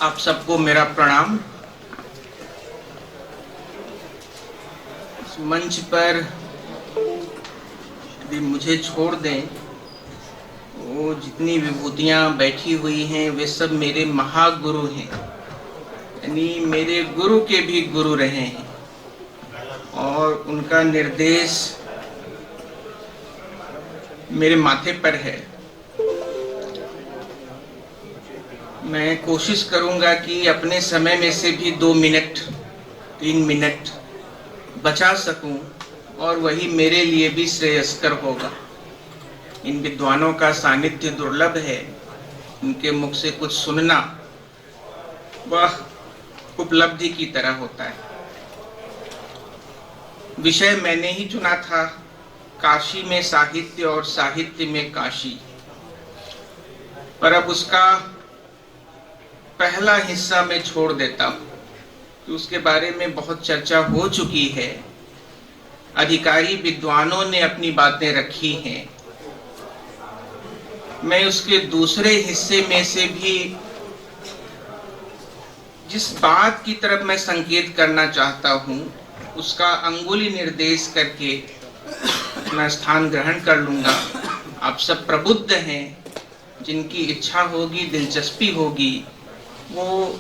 आप सबको मेरा प्रणाम। इस मंच पर यदि मुझे छोड़ दें, वो जितनी विभूतियां बैठी हुई हैं वे सब मेरे महागुरु हैं, यानी मेरे गुरु के भी गुरु रहे हैं और उनका निर्देश मेरे माथे पर है। मैं कोशिश करूंगा कि अपने समय में से भी 2 मिनट 3 मिनट बचा सकूं और वही मेरे लिए भी श्रेयस्कर होगा। इन विद्वानों का सानिध्य दुर्लभ है, उनके मुख से कुछ सुनना वह उपलब्धि की तरह होता है। विषय मैंने ही चुना था, काशी में साहित्य और साहित्य में काशी, पर अब उसका पहला हिस्सा मैं छोड़ देता हूं कि उसके बारे में बहुत चर्चा हो चुकी है। अधिकारी विद्वानों ने अपनी बातें रखी हैं। मैं उसके दूसरे हिस्से में से भी जिस बात की तरफ मैं संकेत करना चाहता हूं उसका अंगुली निर्देश करके अपना स्थान ग्रहण कर लूंगा। आप सब प्रबुद्ध हैं, जिनकी इच्छा होगी, दिलचस्पी होगी, वो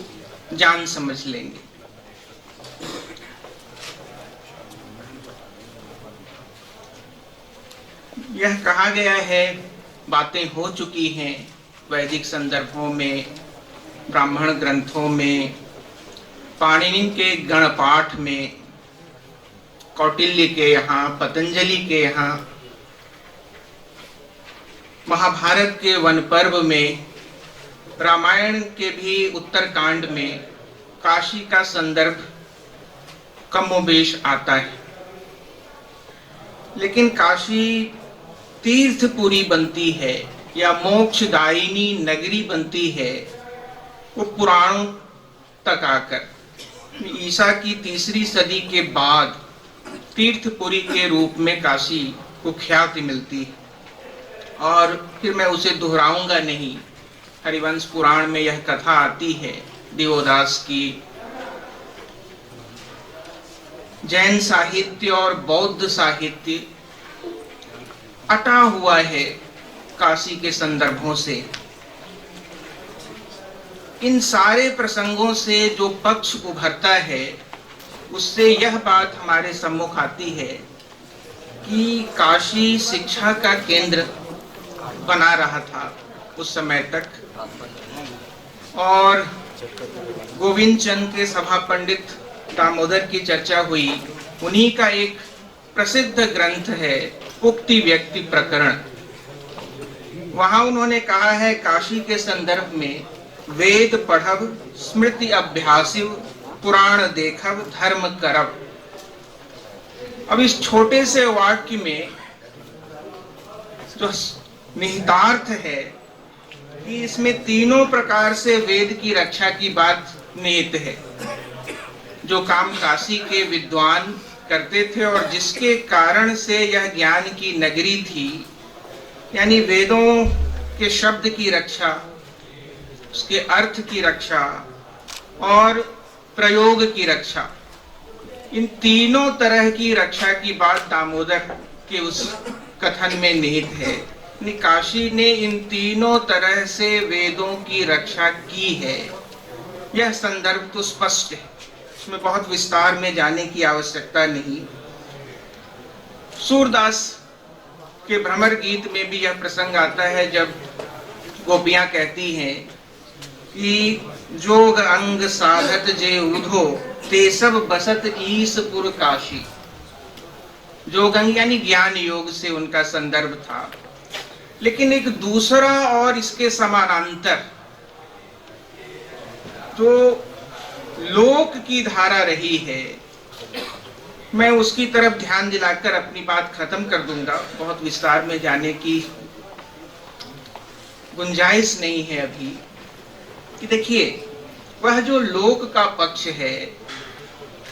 जान समझ लेंगे। यह कहा गया है, बातें हो चुकी हैं वैदिक संदर्भों में, ब्राह्मण ग्रंथों में, पाणिनि के गणपाठ में, कौटिल्य के यहाँ, पतंजलि के यहाँ, महाभारत के वन पर्व में, रामायण के भी उत्तरकांड में काशी का संदर्भ कमोबेश आता है। लेकिन काशी तीर्थपुरी बनती है या मोक्षदायिनी नगरी बनती है वो पुराणों तक आकर ईसा की 3री सदी के बाद तीर्थपुरी के रूप में काशी को ख्याति मिलती है। और फिर मैं उसे दोहराऊंगा नहीं। हरिवंश पुराण में यह कथा आती है दिवोदास की। जैन साहित्य और बौद्ध साहित्य अटा हुआ है काशी के संदर्भों से। इन सारे प्रसंगों से जो पक्ष उभरता है उससे यह बात हमारे सम्मुख आती है कि काशी शिक्षा का केंद्र बना रहा था उस समय तक, और गोविंद चंद के सभा पंडित दामोदर की चर्चा हुई। उन्हीं का एक प्रसिद्ध ग्रंथ है उक्ति व्यक्ति प्रकरण। वहां उन्होंने कहा है, काशी के संदर्भ में वेद पढ़ब, स्मृति अभ्यासिव, पुराण देखब, धर्म करब। अब इस छोटे से वाक्य में जो निहितार्थ है कि इसमें तीनों प्रकार से वेद की रक्षा की बात निहित है, जो काम काशी के विद्वान करते थे और जिसके कारण से यह ज्ञान की नगरी थी, यानी वेदों के शब्द की रक्षा, उसके अर्थ की रक्षा और प्रयोग की रक्षा। इन तीनों तरह की रक्षा की बात दामोदर के उस कथन में निहित है। काशी ने इन तीनों तरह से वेदों की रक्षा की है, यह संदर्भ तो स्पष्ट है, उसमें बहुत विस्तार में जाने की आवश्यकता नहीं। सूरदास के भ्रमर गीत में भी यह प्रसंग आता है जब गोपियां कहती हैं कि जोग अंग साधत जे उधो ते सब बसत ईसपुर काशी। जोग अंग यानी ज्ञान योग से उनका संदर्भ था। लेकिन एक दूसरा और इसके समानांतर जो लोक की धारा रही है, मैं उसकी तरफ ध्यान दिलाकर अपनी बात खत्म कर दूंगा। बहुत विस्तार में जाने की गुंजाइश नहीं है अभी। कि देखिए, वह जो लोक का पक्ष है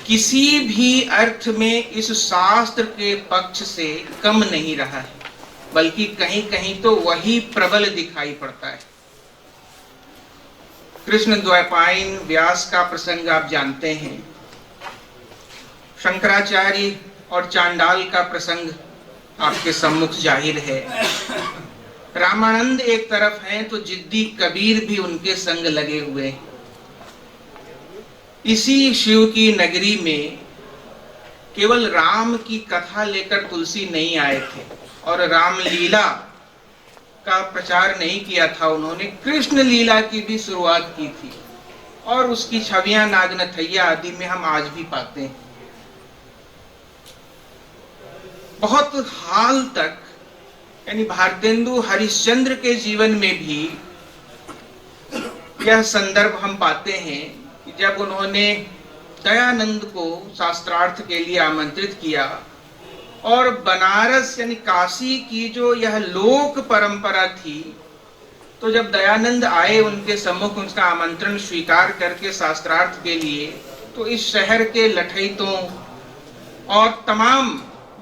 किसी भी अर्थ में इस शास्त्र के पक्ष से कम नहीं रहा है, बल्कि कहीं कहीं तो वही प्रबल दिखाई पड़ता है। कृष्ण द्वैपायन व्यास का प्रसंग आप जानते हैं, शंकराचार्य और चांडाल का प्रसंग आपके सम्मुख जाहिर है। रामानंद एक तरफ हैं तो जिद्दी कबीर भी उनके संग लगे हुए हैं। इसी शिव की नगरी में केवल राम की कथा लेकर तुलसी नहीं आए थे और रामलीला का प्रचार नहीं किया था, उन्होंने कृष्ण लीला की भी शुरुआत की थी और उसकी छवियां नागनथैया आदि में हम आज भी पाते हैं। बहुत हाल तक यानी भारतेंदु हरिश्चंद्र के जीवन में भी यह संदर्भ हम पाते हैं कि जब उन्होंने दयानंद को शास्त्रार्थ के लिए आमंत्रित किया और बनारस यानी काशी की जो यह लोक परंपरा थी, तो जब दयानंद आए उनके सम्मुख उसका आमंत्रण स्वीकार करके शास्त्रार्थ के लिए, तो इस शहर के लठैतों और तमाम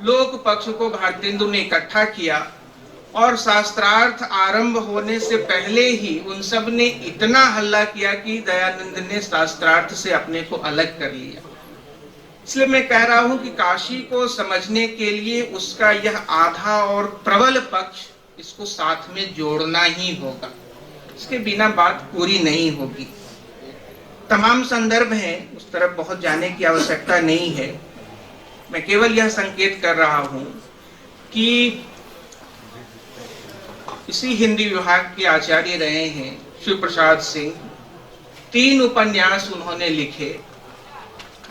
लोक पक्ष को भारतेंदु ने इकट्ठा किया और शास्त्रार्थ आरंभ होने से पहले ही उन सब ने इतना हल्ला किया कि दयानंद ने शास्त्रार्थ से अपने को अलग कर लिया। इसलिए मैं कह रहा हूं कि काशी को समझने के लिए उसका यह आधा और प्रबल पक्ष, इसको साथ में जोड़ना ही होगा, इसके बिना बात पूरी नहीं होगी। तमाम संदर्भ हैं, उस तरफ बहुत जाने की आवश्यकता नहीं है। मैं केवल यह संकेत कर रहा हूं कि इसी हिंदी विभाग के आचार्य रहे हैं शिव प्रसाद सिंह। 3 उपन्यास उन्होंने लिखे,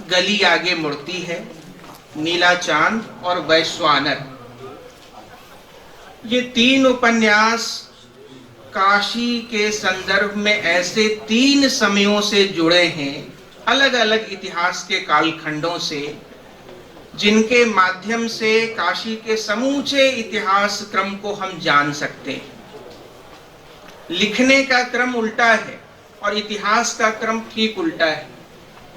गली आगे मुड़ती है, नीला चांद और वैश्वानर। ये 3 उपन्यास काशी के संदर्भ में ऐसे 3 समयों से जुड़े हैं, अलग अलग इतिहास के कालखंडों से, जिनके माध्यम से काशी के समूचे इतिहास क्रम को हम जान सकते हैं। लिखने का क्रम उल्टा है और इतिहास का क्रम ठीक उल्टा है।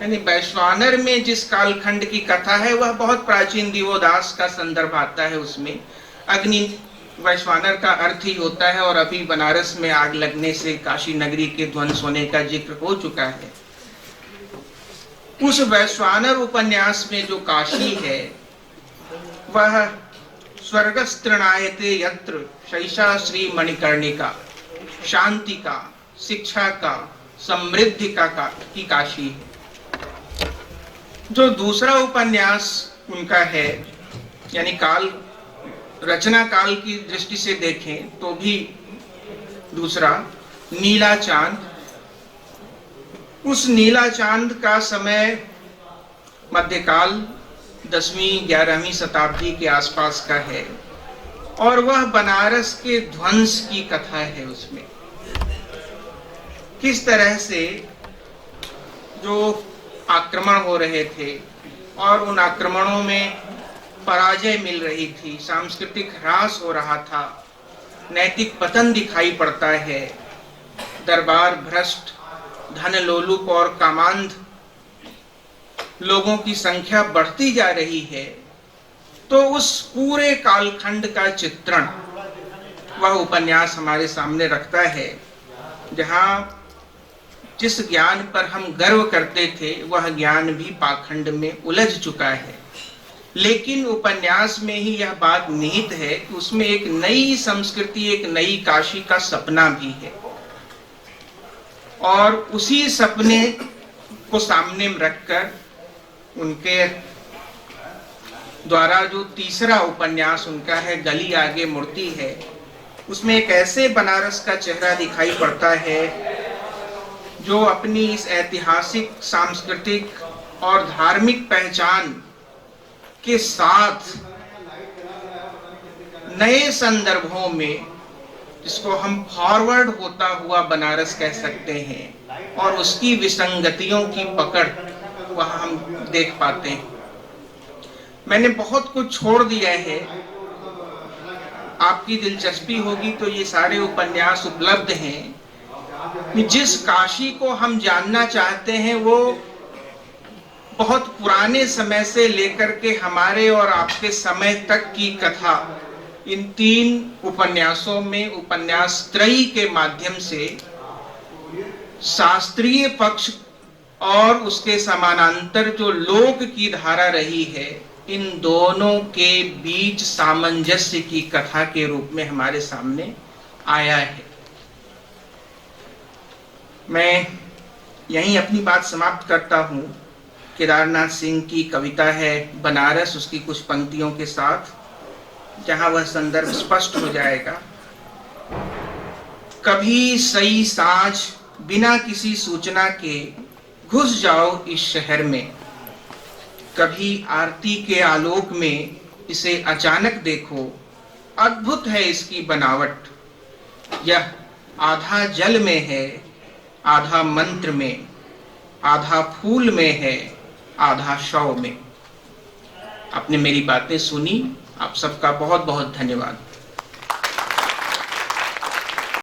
यानी वैश्वानर में जिस कालखंड की कथा है वह बहुत प्राचीन दिवोदास का संदर्भ आता है। उसमें अग्नि वैश्वानर का अर्थ ही होता है और अभी बनारस में आग लगने से काशी नगरी के ध्वंस होने का जिक्र हो चुका है। उस वैश्वानर उपन्यास में जो काशी है वह स्वर्गस्तृणायते यत्र शैषा श्री मणिकर्णिका, शांति का, शिक्षा का, समृद्धि का की काशी है। जो दूसरा उपन्यास उनका है, यानी काल रचना काल की दृष्टि से देखें तो भी दूसरा नीला चांद, उस नीला चांद का समय मध्यकाल 10वीं 11वीं शताब्दी के आसपास का है और वह बनारस के ध्वंस की कथा है। उसमें किस तरह से जो आक्रमण हो रहे थे और उन आक्रमणों में पराजय मिल रही थी, सांस्कृतिक ह्रास हो रहा था, नैतिक पतन दिखाई पड़ता है, दरबार भ्रष्ट, धन लोलुप और कामांध लोगों की संख्या बढ़ती जा रही है, तो उस पूरे कालखंड का चित्रण वह उपन्यास हमारे सामने रखता है, जहां जिस ज्ञान पर हम गर्व करते थे वह ज्ञान भी पाखंड में उलझ चुका है। लेकिन उपन्यास में ही यह बात निहित है कि उसमें एक नई संस्कृति, एक नई काशी का सपना भी है और उसी सपने को सामने में रखकर उनके द्वारा जो तीसरा उपन्यास उनका है गली आगे मुड़ती है, उसमें एक ऐसे बनारस का चेहरा दिखाई पड़ता है जो अपनी इस ऐतिहासिक, सांस्कृतिक और धार्मिक पहचान के साथ नए संदर्भों में, जिसको हम फॉरवर्ड होता हुआ बनारस कह सकते हैं, और उसकी विसंगतियों की पकड़ वह हम देख पाते हैं। मैंने बहुत कुछ छोड़ दिया है, आपकी दिलचस्पी होगी तो ये सारे उपन्यास उपलब्ध हैं। जिस काशी को हम जानना चाहते हैं वो बहुत पुराने समय से लेकर के हमारे और आपके समय तक की कथा इन 3 उपन्यासों में, उपन्यास त्रयी के माध्यम से शास्त्रीय पक्ष और उसके समानांतर जो लोक की धारा रही है, इन दोनों के बीच सामंजस्य की कथा के रूप में हमारे सामने आया है। मैं यहीं अपनी बात समाप्त करता हूं। केदारनाथ सिंह की कविता है बनारस, उसकी कुछ पंक्तियों के साथ, जहां वह संदर्भ स्पष्ट हो जाएगा। कभी सई साँझ बिना किसी सूचना के घुस जाओ इस शहर में, कभी आरती के आलोक में इसे अचानक देखो, अद्भुत है इसकी बनावट। यह आधा जल में है, आधा मंत्र में, आधा फूल में है, आधा शव में। आपने मेरी बातें सुनी, आप सबका बहुत बहुत धन्यवाद।